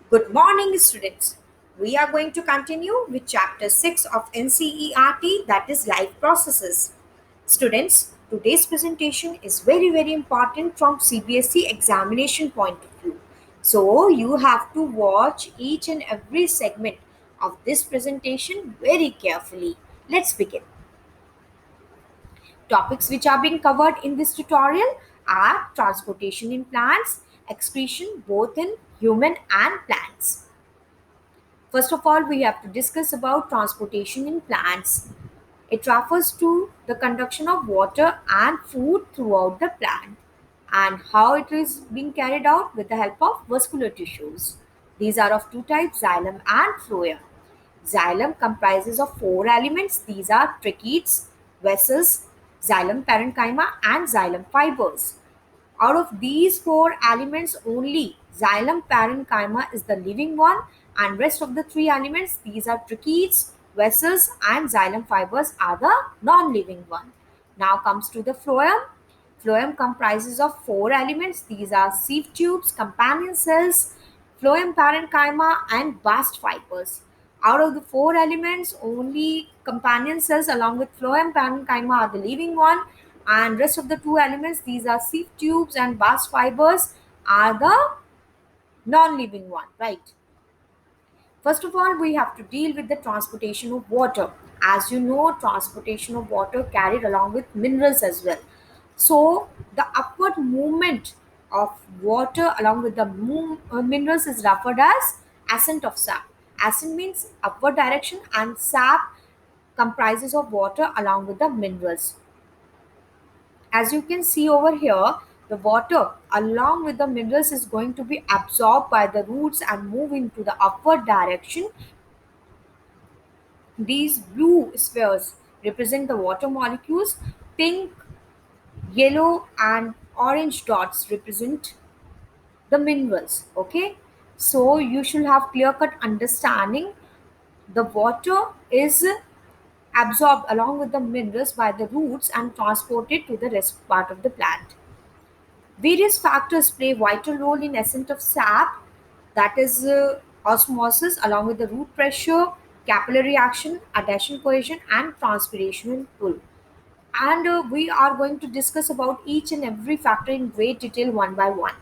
Good morning, students. We are going to continue with chapter 6 of NCERT, that is life processes. Students, today's presentation is very important from CBSE examination point of view. So, you have to watch each and every segment of this presentation very carefully. Let's begin. Topics which are being covered in this tutorial are transportation in plants, excretion both in human and plants. First of all, we have to discuss about transportation in plants. It refers to the conduction of water and food throughout the plant and how it is being carried out with the help of vascular tissues. These are of two types, xylem and phloem. Xylem comprises of four elements. These are tracheids, vessels, xylem parenchyma, and xylem fibers. Out of these four elements, only xylem parenchyma is the living one, and rest of the three elements, these are tracheids, vessels, and xylem fibers, are the non-living one. Now comes to the phloem. Phloem comprises of four elements. These are sieve tubes, companion cells, phloem parenchyma, and bast fibers. Out of the four elements, only companion cells along with phloem parenchyma are the living one, and rest of the two elements, these are sieve tubes and bast fibers, are the non-living one, right? First of all, we have to deal with the transportation of water. As you know, transportation of water carried along with minerals as well. So the upward movement of water along with the minerals is referred as ascent of sap. Ascent means upward direction, and sap comprises of water along with the minerals. As you can see over here, the water along with the minerals is going to be absorbed by the roots and move into the upward direction. These blue spheres represent the water molecules. Pink, yellow, and orange dots represent the minerals. Okay, so you should have clear cut understanding. The water is absorbed along with the minerals by the roots and transported to the rest part of the plant. Various factors play vital role in ascent of sap, that is osmosis along with the root pressure, capillary action, adhesion cohesion, and transpiration pull. And we are going to discuss about each and every factor in great detail one by one.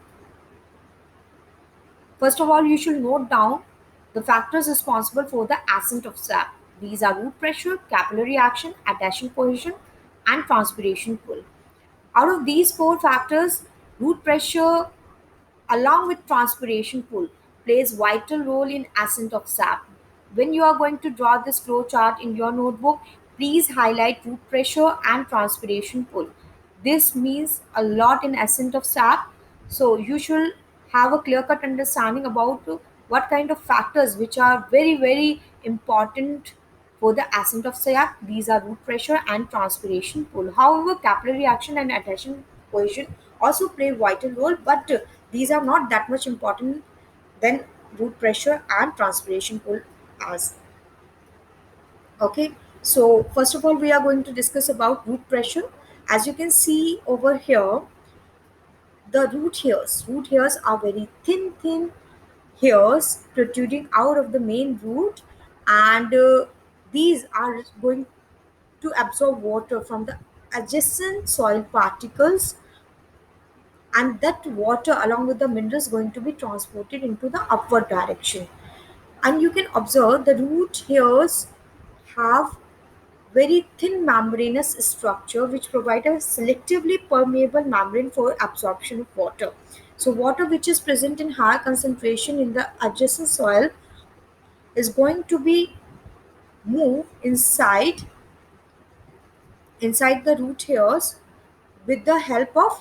First of all, you should note down the factors responsible for the ascent of sap. These are root pressure, capillary action, adhesion cohesion, and transpiration pull. Out of these four factors, root pressure along with transpiration pull plays vital role in ascent of sap. When you are going to draw this flow chart in your notebook, please highlight root pressure and transpiration pull. This means a lot in ascent of sap, so you should have a clear cut understanding about what kind of factors which are very important for the ascent of sap. These are root pressure and transpiration pull. However, capillary action and adhesion cohesion also play vital role, but these are not that much important than root pressure and transpiration pull as. Okay, so first of all, we are going to discuss about root pressure. As you can see over here, the root hairs are very thin hairs protruding out of the main root, and these are going to absorb water from the adjacent soil particles, and that water along with the minerals going to be transported into the upward direction. And you can observe the root hairs have very thin membranous structure which provide a selectively permeable membrane for absorption of water. So water which is present in higher concentration in the adjacent soil is going to be moved inside the root hairs with the help of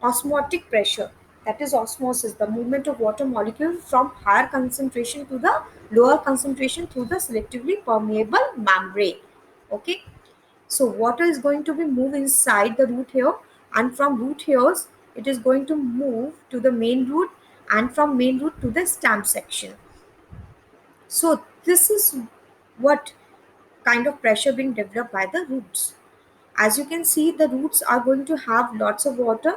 osmotic pressure. That is osmosis, the movement of water molecule from higher concentration to the lower concentration through the selectively permeable membrane. Okay, so water is going to be moved inside the root hair, and from root hairs it is going to move to the main root, and from main root to the stem section. So this is what kind of pressure being developed by the roots. As you can see, the roots are going to have lots of water.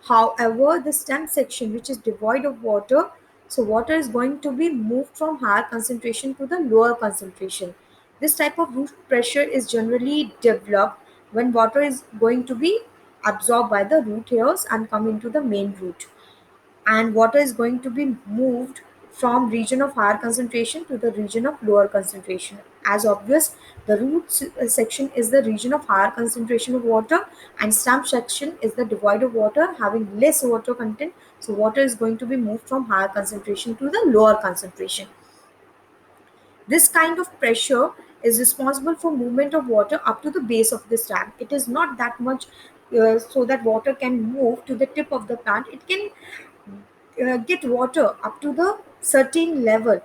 However, the stem section, which is devoid of water, So water is going to be moved from higher concentration to the lower concentration. This type of root pressure is generally developed when water is going to be absorbed by the root hairs and come into the main root, and water is going to be moved from region of higher concentration to the region of lower concentration. As obvious, the section is the region of higher concentration of water, and stem section is the devoid of water having less water content. So water is going to be moved from higher concentration to the lower concentration. This kind of pressure is responsible for movement of water up to the base of the stem. It is not that much so that water can move to the tip of the plant. It can get water up to the certain level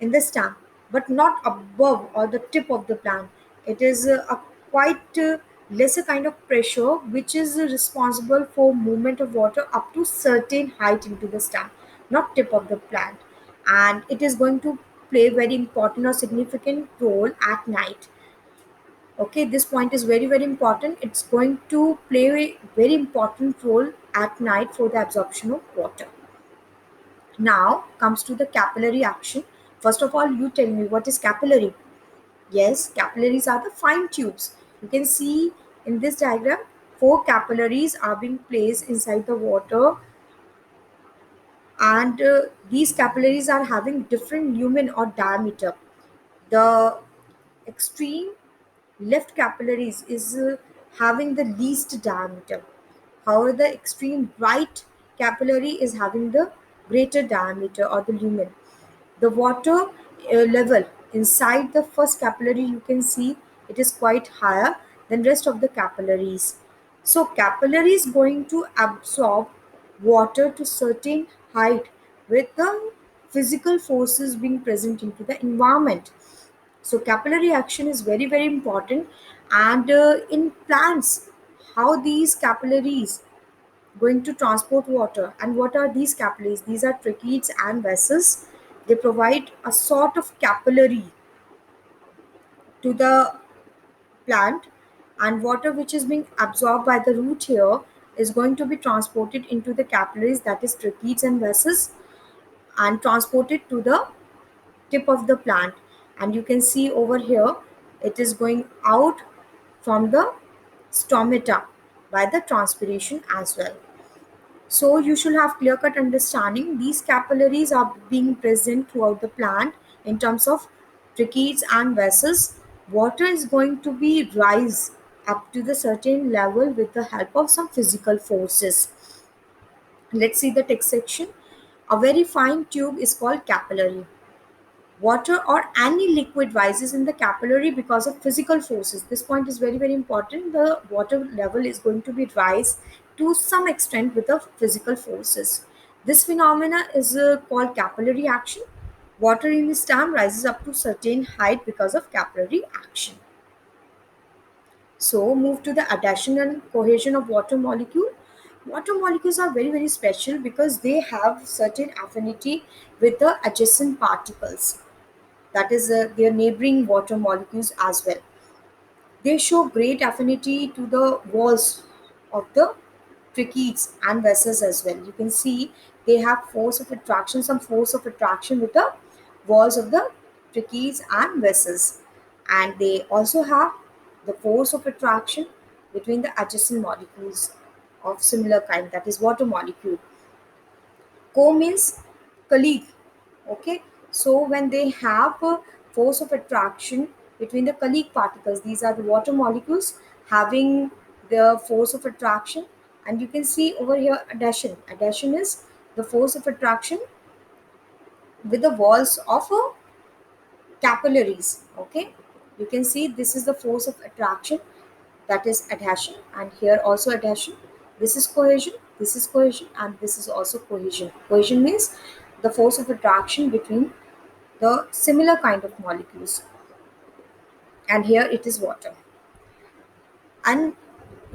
in the stem, but not above or the tip of the plant. It is a quite lesser kind of pressure which is responsible for movement of water up to certain height into the stem, not tip of the plant. And it is going to play very important or significant role at night. Okay, this point is very very important. It's going to play a very important role at night for the absorption of water. Now comes to the capillary action. First of all, you tell me what is capillary. Yes, capillaries are the fine tubes. You can see in this diagram, four capillaries are being placed inside the water, and these capillaries are having different lumen or diameter. The extreme left capillaries is having the least diameter. However, the extreme right capillary is having the greater diameter or the lumen. The water level inside the first capillary, you can see it is quite higher than rest of the capillaries. So capillary is going to absorb water to certain height with the physical forces being present into the environment. So capillary action is very very important. And in plants, how these capillaries going to transport water, and what are these capillaries? These are tracheids and vessels. They provide a sort of capillary to the plant, and water which is being absorbed by the root here is going to be transported into the capillaries, that is tracheids and vessels, and transported to the tip of the plant. And you can see over here it is going out from the stomata by the transpiration as well. So you should have clear cut understanding. These capillaries are being present throughout the plant in terms of tracheids and vessels. Water is going to be rise up to the certain level with the help of some physical forces. Let's see the text section. A very fine tube is called capillary. Water or any liquid rises in the capillary because of physical forces. This point is very very important. The water level is going to be rise to some extent with the physical forces. This phenomena is called capillary action. Water in the stem rises up to certain height because of capillary action. So move to the adhesion and cohesion of water molecule. Water molecules are very very special because they have certain affinity with the adjacent particles, that is their neighboring water molecules as well. They show great affinity to the walls of the tracheids and vessels as well. You can see they have force of attraction, some force of attraction with the walls of the tracheids and vessels, and they also have the force of attraction between the adjacent molecules of similar kind, that is water molecule. Co means colleague. Okay, so when they have a force of attraction between the colleague particles, these are the water molecules having the force of attraction. And you can see over here adhesion. Adhesion is the force of attraction with the walls of a capillaries. Okay, you can see this is the force of attraction, that is adhesion, and here also adhesion. This is cohesion, this is cohesion, and this is also cohesion. Cohesion means the force of attraction between the similar kind of molecules, and here it is water. And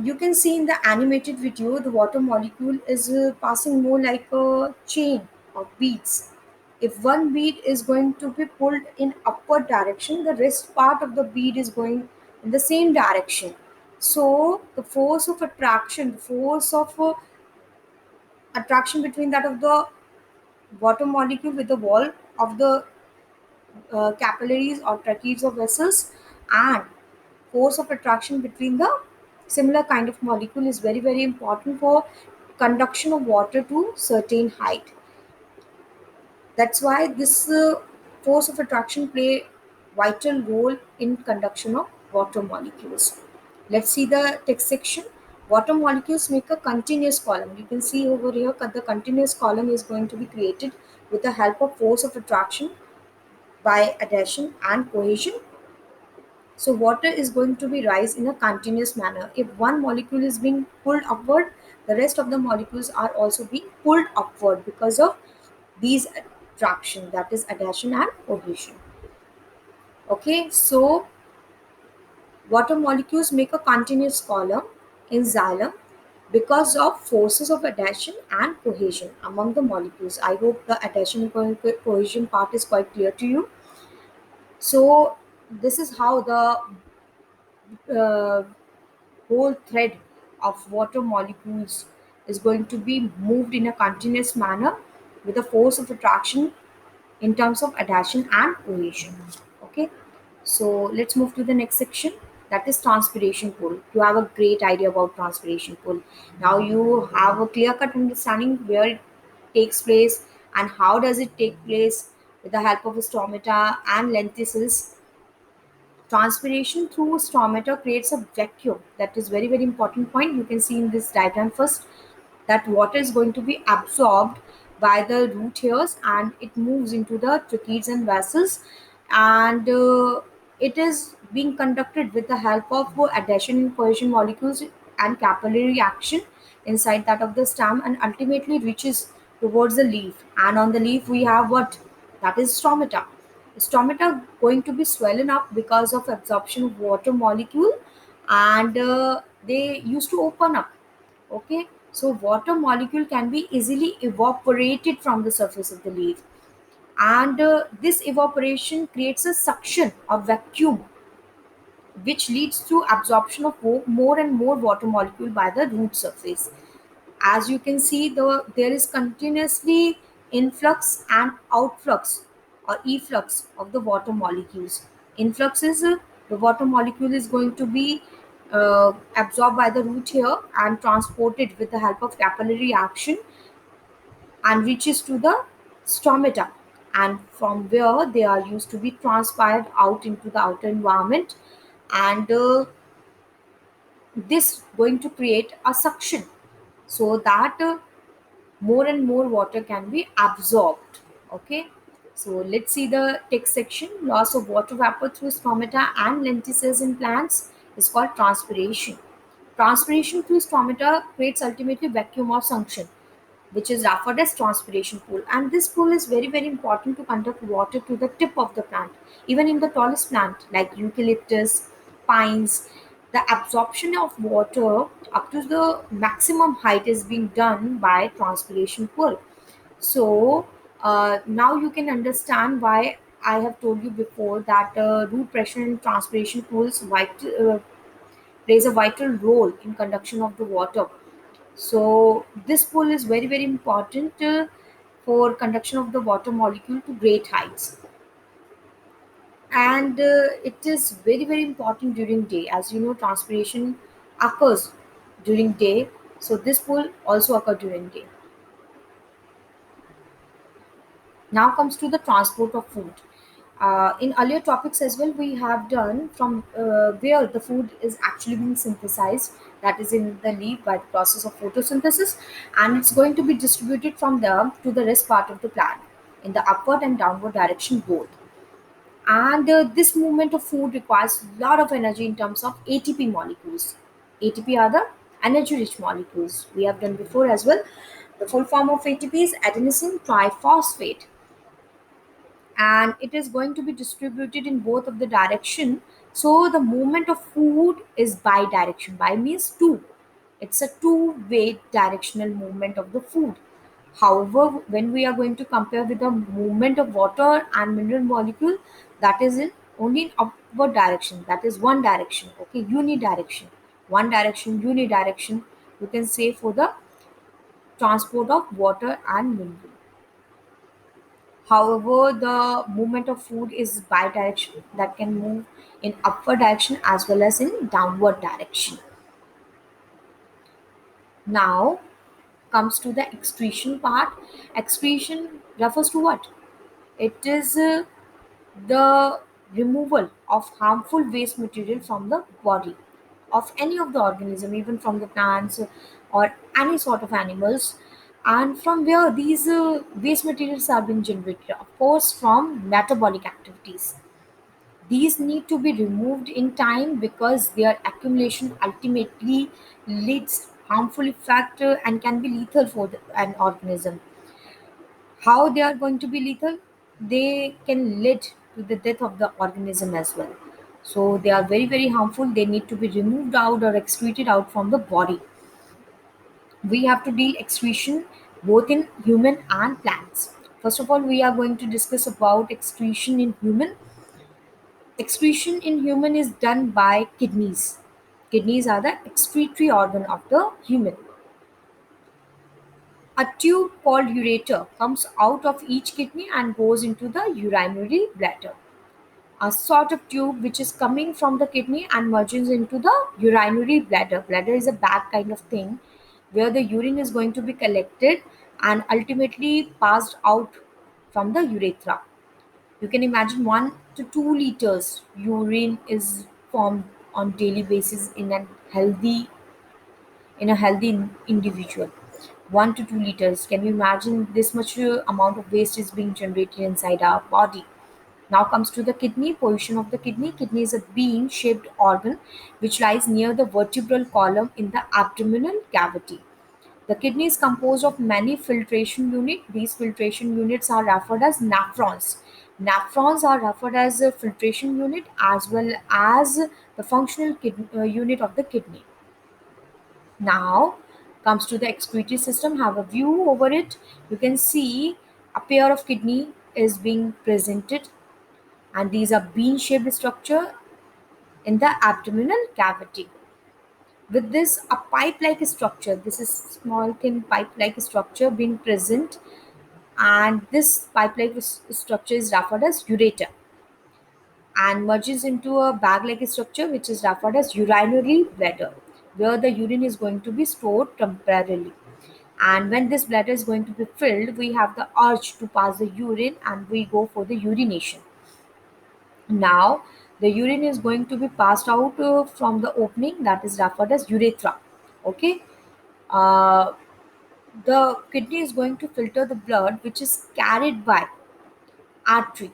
you can see in the animated video the water molecule is passing more like a chain of beads. If one bead is going to be pulled in upward direction, the rest part of the bead is going in the same direction. So the force of attraction, the force of attraction between that of the water molecule with the wall of the capillaries or trachees of vessels, and force of attraction between the similar kind of molecule is very very important for conduction of water to certain height. That's why this force of attraction play vital role in conduction of water molecules. Let's see the text section. Water molecules make a continuous column. You can see over here that the continuous column is going to be created with the help of force of attraction by adhesion and cohesion. So water is going to be rise in a continuous manner. If one molecule is being pulled upward, the rest of the molecules are also being pulled upward because of these attraction, that is adhesion and cohesion. Okay, so water molecules make a continuous column in xylem because of forces of adhesion and cohesion among the molecules. I hope the adhesion and cohesion part is quite clear to you. So this is how the uh, whole thread of water molecules is going to be moved in a continuous manner with the force of attraction in terms of adhesion and cohesion. Okay, so let's move to the next section, that is transpiration pull. You have a great idea about transpiration pull. Now you have a clear cut understanding where it takes place and how does it take place with the help of stomata and lenticels. Transpiration through stomata creates a vacuum. That is very very important point. You can see in this diagram first that water is going to be absorbed by the root hairs and it moves into the tracheids and vessels, and it is being conducted with the help of adhesion and cohesion molecules and capillary action inside that of the stem and ultimately reaches towards the leaf. And on the leaf we have what, that is stomata. Stomata going to be swollen up because of absorption of water molecule, and they used to open up. Okay, so water molecule can be easily evaporated from the surface of the leaf, and this evaporation creates a suction or vacuum which leads to absorption of more and more water molecule by the root surface. As you can see, there is continuously influx and outflux or efflux of the water molecules. Influx is the water molecule is going to be absorbed by the root here and transported with the help of capillary action and reaches to the stomata, and from where they are used to be transpired out into the outer environment, and this going to create a suction so that more and more water can be absorbed. Okay, so let's see the text section. Loss of water vapor through stomata and lenticels in plants is called transpiration. Transpiration through stomata creates ultimately vacuum or suction, which is referred as transpiration pool. And this pool is very very important to conduct water to the tip of the plant. Even in the tallest plant like eucalyptus, pines, the absorption of water up to the maximum height is being done by transpiration pool. So now you can understand why I have told you before that root pressure in transpiration pools plays a vital role in conduction of the water. So this pull is very very important for conduction of the water molecule to great heights, and it is very very important during day. As you know, transpiration occurs during day, so this pull also occur during day. Now comes to the transport of food. In earlier topics as well, we have done from where the food is actually being synthesized, that is in the leaf by the process of photosynthesis, and it's going to be distributed from there to the rest part of the plant in the upward and downward direction both. And this movement of food requires a lot of energy in terms of ATP molecules. ATP are the energy rich molecules. We have done before as well. The full form of ATP is adenosine triphosphate, and it is going to be distributed in both of the direction. So the movement of food is bi-direction. Bi means two. It's a two-way directional movement of the food. However, when we are going to compare with the movement of water and mineral molecule, that is in only in upward direction. That is one direction. Okay, unidirection. One direction, unidirection. You can say for the transport of water and mineral. However, the movement of food is bidirectional, that can move in upward direction as well as in downward direction. Now comes to the excretion part. Excretion refers to what? It is the removal of harmful waste material from the body of any of the organism, even from the plants or any sort of animals. And from where these waste materials are being generated? Of course, from metabolic activities. These need to be removed in time because their accumulation ultimately leads harmful effect and can be lethal for an organism. How they are going to be lethal? They can lead to the death of the organism as well. So they are very very harmful. They need to be removed out or excreted out from the body. We have to deal excretion both in human and plants. First of all, we are going to discuss about excretion in human. Excretion in human is done by kidneys. Kidneys are the excretory organ of the human. A tube called ureter comes out of each kidney and goes into the urinary bladder. A sort of tube which is coming from the kidney and merges into the urinary bladder. Bladder is a bag kind of thing where the urine is going to be collected and ultimately passed out from the urethra. You can imagine 1 to 2 liters urine is formed on daily basis in a healthy individual. 1 to 2 liters. Can you imagine this much amount of waste is being generated inside our body? Now comes to the kidney. Position of the kidney. Kidney is a bean shaped organ which lies near the vertebral column in the abdominal cavity. The kidney is composed of many filtration units. These filtration units are referred as nephrons. Nephrons are referred as a filtration unit as well as the functional unit of the kidney. Now comes to the excretory system. Have a view over it. You can see a pair of kidney is being presented, and these are bean-shaped structure in the abdominal cavity. With this, a pipe-like structure. This is small thin pipe-like structure being present, and this pipe-like structure is referred as ureter and merges into a bag-like structure which is referred as urinary bladder, where the urine is going to be stored temporarily. And when this bladder is going to be filled, we have the urge to pass the urine and we go for the urination. Now the urine is going to be passed out from the opening that is referred as urethra. Okay. uh, the kidney is going to filter the blood which is carried by artery,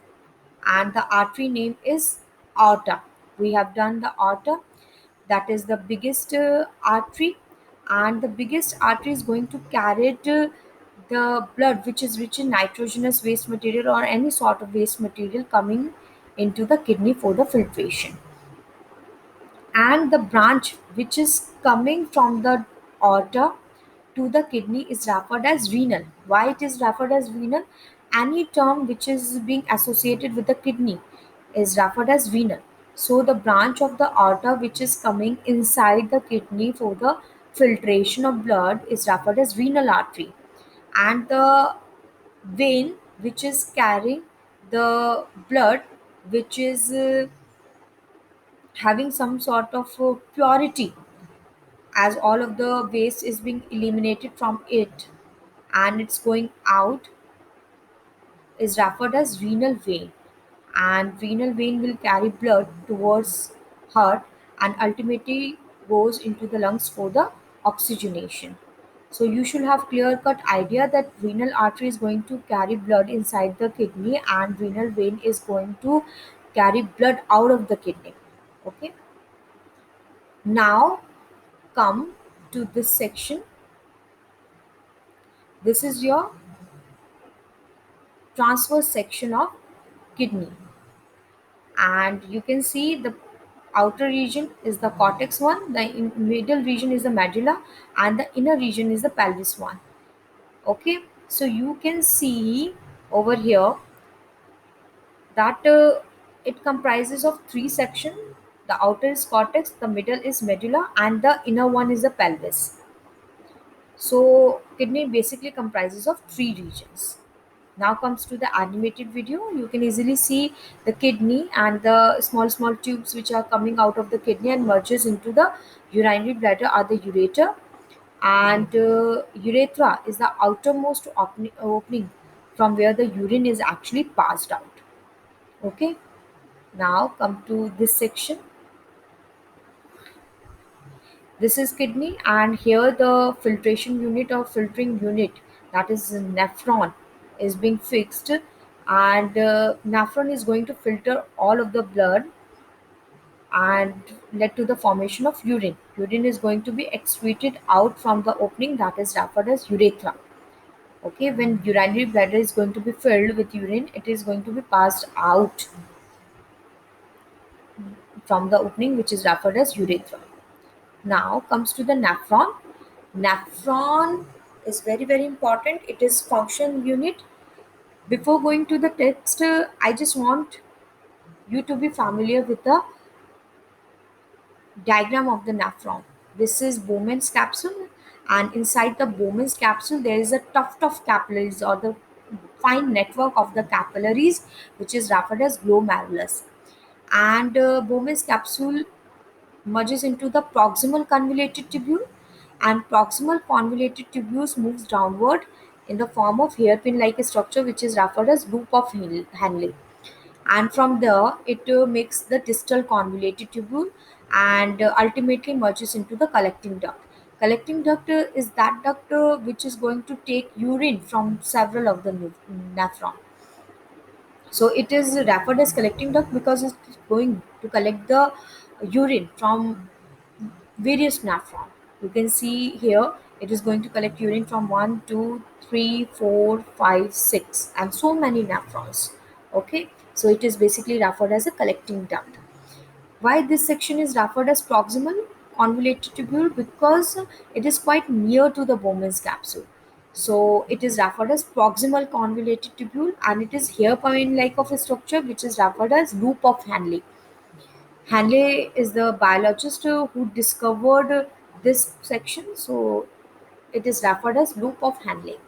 and the artery name is aorta. We have done the aorta, that is the biggest artery, and the biggest artery is going to carry the blood which is rich in nitrogenous waste material or any sort of waste material coming into the kidney for the filtration. And the branch which is coming from the aorta to the kidney is referred as renal. Why it is referred as renal? Any term which is being associated with the kidney is referred as renal. So the branch of the aorta which is coming inside the kidney for the filtration of blood is referred as renal artery. And the vein which is carrying the blood which is having some sort of purity, as all of the waste is being eliminated from it and it's going out, is referred as renal vein. And renal vein will carry blood towards heart and ultimately goes into the lungs for the oxygenation. So you should have clear cut idea that renal artery is going to carry blood inside the kidney and renal vein is going to carry blood out of the kidney. Okay. Now come to this section. This is your transverse section of kidney, and you can see the outer region is the cortex one, the middle region is the medulla, and the inner region is the pelvis one. Okay, so you can see over here that it comprises of three sections. The outer is cortex, the middle is medulla, and the inner one is the pelvis. So kidney basically comprises of three regions. Now comes to the animated video. You can easily see the kidney and the small tubes which are coming out of the kidney and merges into the urinary bladder are the ureter, and urethra is the outermost opening from where the urine is actually passed out. Okay, now come to this section. This is kidney, and here the filtration unit or filtering unit, that is nephron, is being fixed, and nephron is going to filter all of the blood and led to the formation of urine. Urine is going to be excreted out from the opening that is referred as urethra. Okay, when urinary bladder is going to be filled with urine, it is going to be passed out from the opening which is referred as urethra. Now comes to the nephron. Nephron is very important. It is function unit. Before going to the text, I just want you to be familiar with the diagram of the nephron. This is Bowman's capsule, and inside the Bowman's capsule there is a tuft of capillaries or the fine network of the capillaries which is referred as glomerulus. And Bowman's capsule merges into the proximal convoluted tubule, and proximal convoluted tubules moves downward in the form of hairpin like a structure which is referred as loop of Henle, and from there it makes the distal convoluted tubule and ultimately merges into the collecting duct. Collecting duct is that duct which is going to take urine from several of the nephron. So it is referred as collecting duct because it's going to collect the urine from various nephron. You can see here it is going to collect urine from 1, 2, 3, 4, 5, 6, and so many nephrons. Okay, so it is basically referred as a collecting duct. Why this section is referred as proximal convoluted tubule? Because it is quite near to the Bowman's capsule. So it is referred as proximal convoluted tubule, and it is hairpin like of a structure which is referred as loop of Henle. Henle is the biologist who discovered this section, so it is referred as loop of Henle.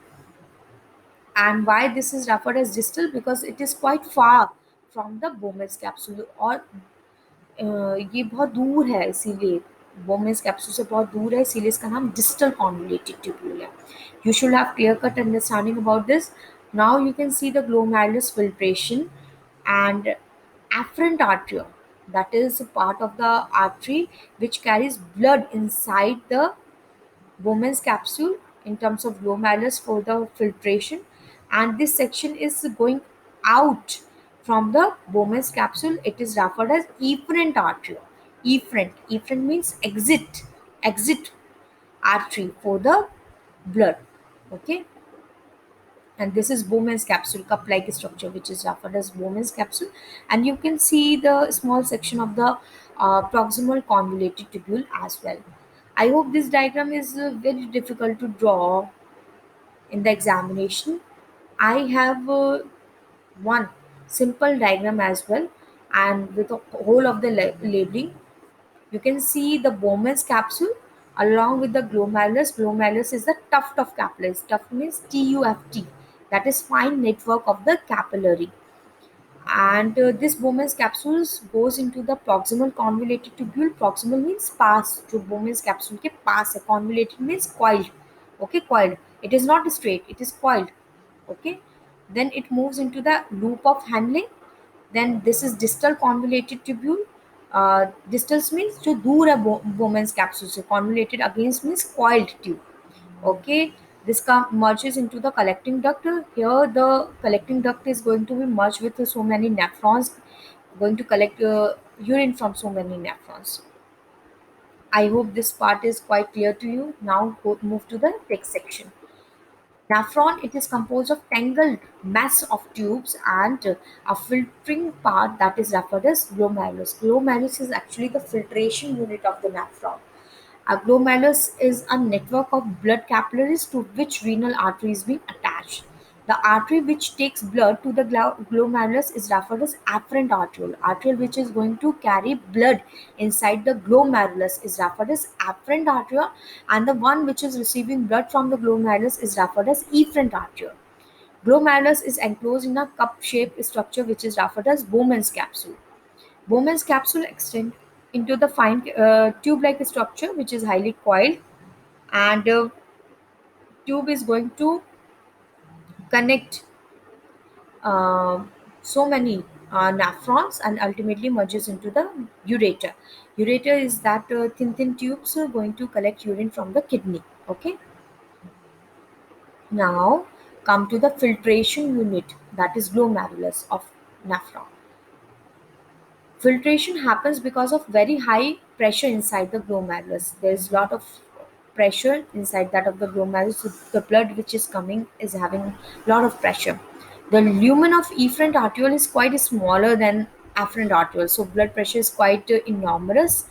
And why this is referred as distal? Because it is quite far from the Bowman's capsule, और ये बहुत दूर है, इसीलिए बोमेस capsule से बहुत दूर है, इसीलिए इसका नाम डिस्टल कॉन्वोल्यूटेड ट्यूब्यूल है. You should have clear cut understanding about this. Now you can see the glomerulus filtration and afferent artery, that is a part of the artery which carries blood inside the Bowman's capsule in terms of glomerulus for the filtration, and this section is going out from the Bowman's capsule. It is referred as efferent artery. Efferent means exit artery for the blood. Okay, and this is Bowman's capsule, cup-like structure, which is referred as Bowman's capsule. And you can see the small section of the proximal convoluted tubule as well. I hope this diagram is very difficult to draw in the examination. I have one simple diagram as well, and with the whole of the labeling. You can see the Bowman's capsule along with the glomerulus. Glomerulus is the tuft of capillaries. Tuft means TUFT. That is fine network of the capillary. And this Bowman's capsules goes into the proximal convoluted tubule. Proximal means pass. जो Bowman's capsule के पास है. Convoluted means coiled. Okay, coiled. It is not straight. It is coiled. Okay. Then it moves into the loop of Henle. Then this is distal convoluted tubule. Distals means जो दूर है Bowman's capsule से. Convoluted against means coiled tube. Okay, this merges into the collecting duct. Here the collecting duct is going to be merged with so many nephrons, going to collect urine from so many nephrons. I hope this part is quite clear to you. Now move to the text section. Nephron, it is composed of tangled mass of tubes and a filtering part that is referred as glomerulus. Glomerulus is actually the filtration unit of the nephron. A glomerulus is a network of blood capillaries to which renal artery is being attached. The artery which takes blood to the glomerulus is referred as afferent arteriole. Arteriole which is going to carry blood inside the glomerulus is referred as afferent arteriole, and the one which is receiving blood from the glomerulus is referred as efferent arteriole. Glomerulus is enclosed in a cup-shaped structure which is referred as Bowman's capsule. Bowman's capsule extends into the fine tube-like structure which is highly coiled, and tube is going to connect uh, so many nephrons and ultimately merges into the ureter. Ureter is that thin tubes going to collect urine from the kidney. Okay. Now come to the filtration unit, that is glomerulus of nephron. Filtration happens because of very high pressure inside the glomerulus. There's a lot of pressure inside that of the glomerulus. So the blood which is coming is having a lot of pressure. The lumen of efferent arteriole is quite smaller than afferent arteriole. So blood pressure is quite enormous.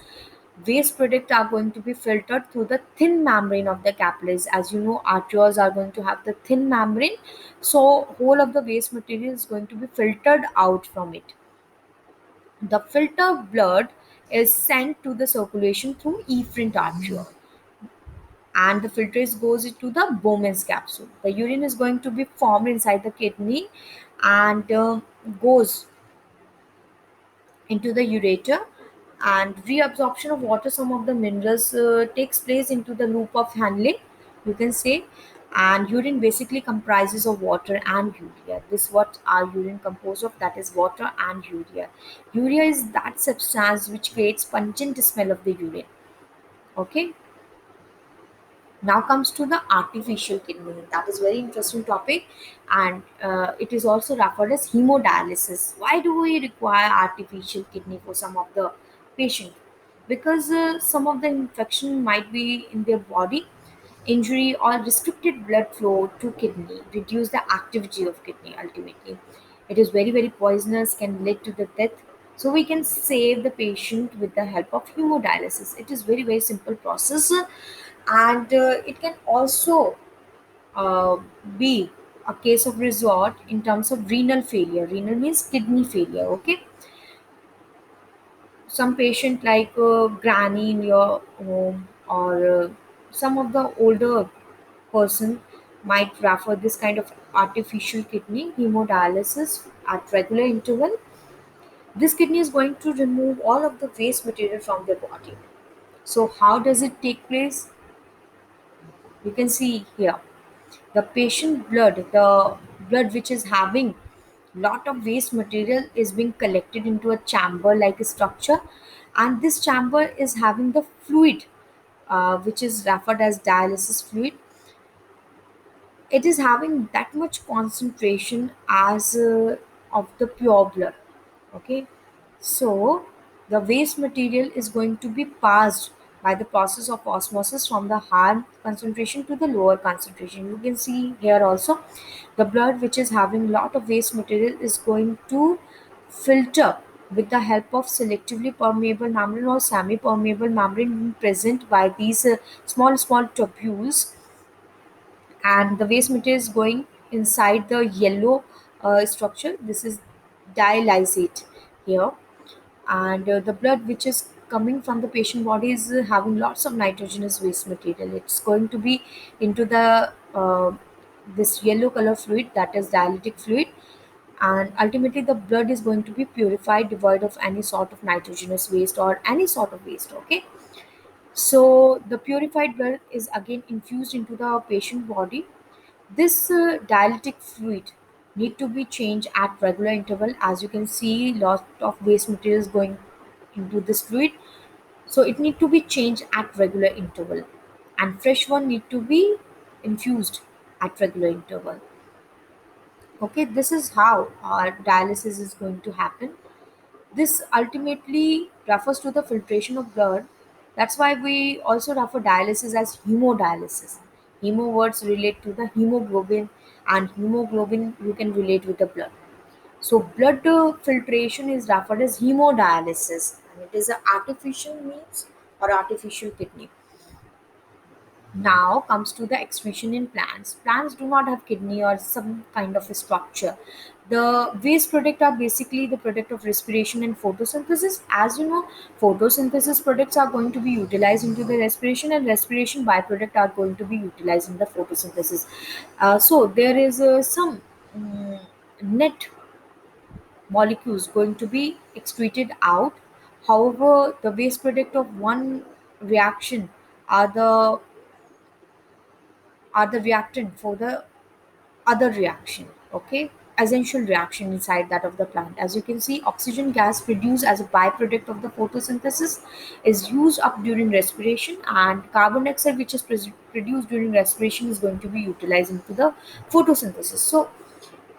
Waste products are going to be filtered through the thin membrane of the capillaries. As you know, arterioles are going to have the thin membrane. So whole of the waste material is going to be filtered out from it. The filtered blood is sent to the circulation through efferent arteriole, and the filtrate goes into the Bowman's capsule. The urine is going to be formed inside the kidney and goes into the ureter, and reabsorption of water, some of the minerals takes place into the loop of Henle, you can say. And urine basically comprises of water and urea. This what our urine composed of, that is water and urea. Urea is that substance which creates pungent smell of the urine. Okay. Now comes to the artificial kidney. That is very interesting topic, and it is also referred as hemodialysis. Why do we require artificial kidney for some of the patient? Because some of the infection might be in their body, injury or restricted blood flow to kidney reduce the activity of kidney. Ultimately, it is very poisonous, can lead to the death. So we can save the patient with the help of hemodialysis. It is very simple process, and it can also uh, be a case of resort in terms of renal failure. Renal means kidney failure. Okay. Some patient like granny in your home, or some of the older person might refer this kind of artificial kidney hemodialysis at regular interval. This kidney is going to remove all of the waste material from their body. So how does it take place? You can see here the patient blood, the blood which is having lot of waste material is being collected into a chamber like structure, and this chamber is having the fluid which is referred as dialysis fluid. It is having that much concentration as of the pure blood. Okay. So the waste material is going to be passed by the process of osmosis from the higher concentration to the lower concentration. You can see here also the blood which is having lot of waste material is going to filter with the help of selectively permeable membrane or semi-permeable membrane present by these small tubules, and the waste material is going inside the yellow structure. This is dialysate here, and the blood which is coming from the patient body is having lots of nitrogenous waste material. It's going to be into the this yellow color fluid, that is dialytic fluid, and ultimately the blood is going to be purified, devoid of any sort of nitrogenous waste or any sort of waste. Okay. So the purified blood is again infused into the patient body. This dialytic fluid need to be changed at regular interval. As you can see, lot of waste materials going into this fluid, so it need to be changed at regular interval, and fresh one need to be infused at regular interval. Okay, this is how our dialysis is going to happen. This ultimately refers to the filtration of blood. That's why we also refer dialysis as hemodialysis. Hemo words relate to the hemoglobin, and hemoglobin you can relate with the blood. So blood filtration is referred as hemodialysis, and it is an artificial means or artificial kidney. Now comes to the excretion in plants. Plants do not have kidney or some kind of a structure. The waste product are basically the product of respiration and photosynthesis. As you know, photosynthesis products are going to be utilized into the respiration, and respiration byproduct are going to be utilized in the photosynthesis. So there is some mm, net molecules going to be excreted out. However, the waste product of one reaction are the reactant for the other reaction. Okay, essential reaction inside that of the plant. As you can see, oxygen gas produced as a byproduct of the photosynthesis is used up during respiration, and carbon dioxide which is produced during respiration is going to be utilized into the photosynthesis. So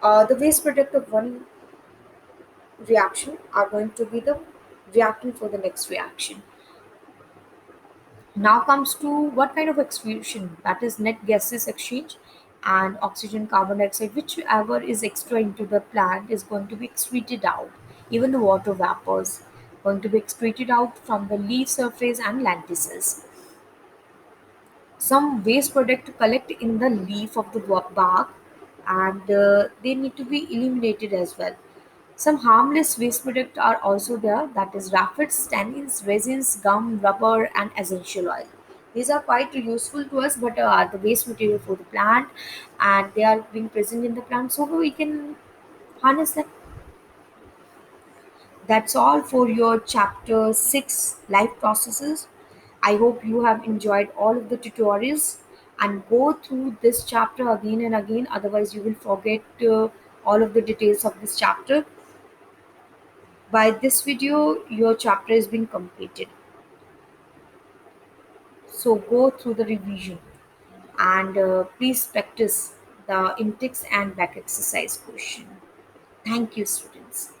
the waste product of one reaction are going to be the reactant for the next reaction. Now comes to what kind of excretion, that is net gases exchange, and oxygen carbon dioxide whichever is extra into the plant is going to be excreted out. Even the water vapors going to be excreted out from the leaf surface and lenticels. Some waste product collect in the leaf of the bark, and they need to be eliminated as well. Some harmless waste products are also there, that is raffids, tannins, resins, gum, rubber, and essential oil. These are quite useful to us, but are the waste material for the plant, and they are being present in the plant, so we can harness them. That's all for your chapter 6 life processes. I hope you have enjoyed all of the tutorials and go through this chapter again and again, otherwise, you will forget all of the details of this chapter. By this video, your chapter has been completed. So go through the revision and please practice the intakes and back exercise question. Thank you, students.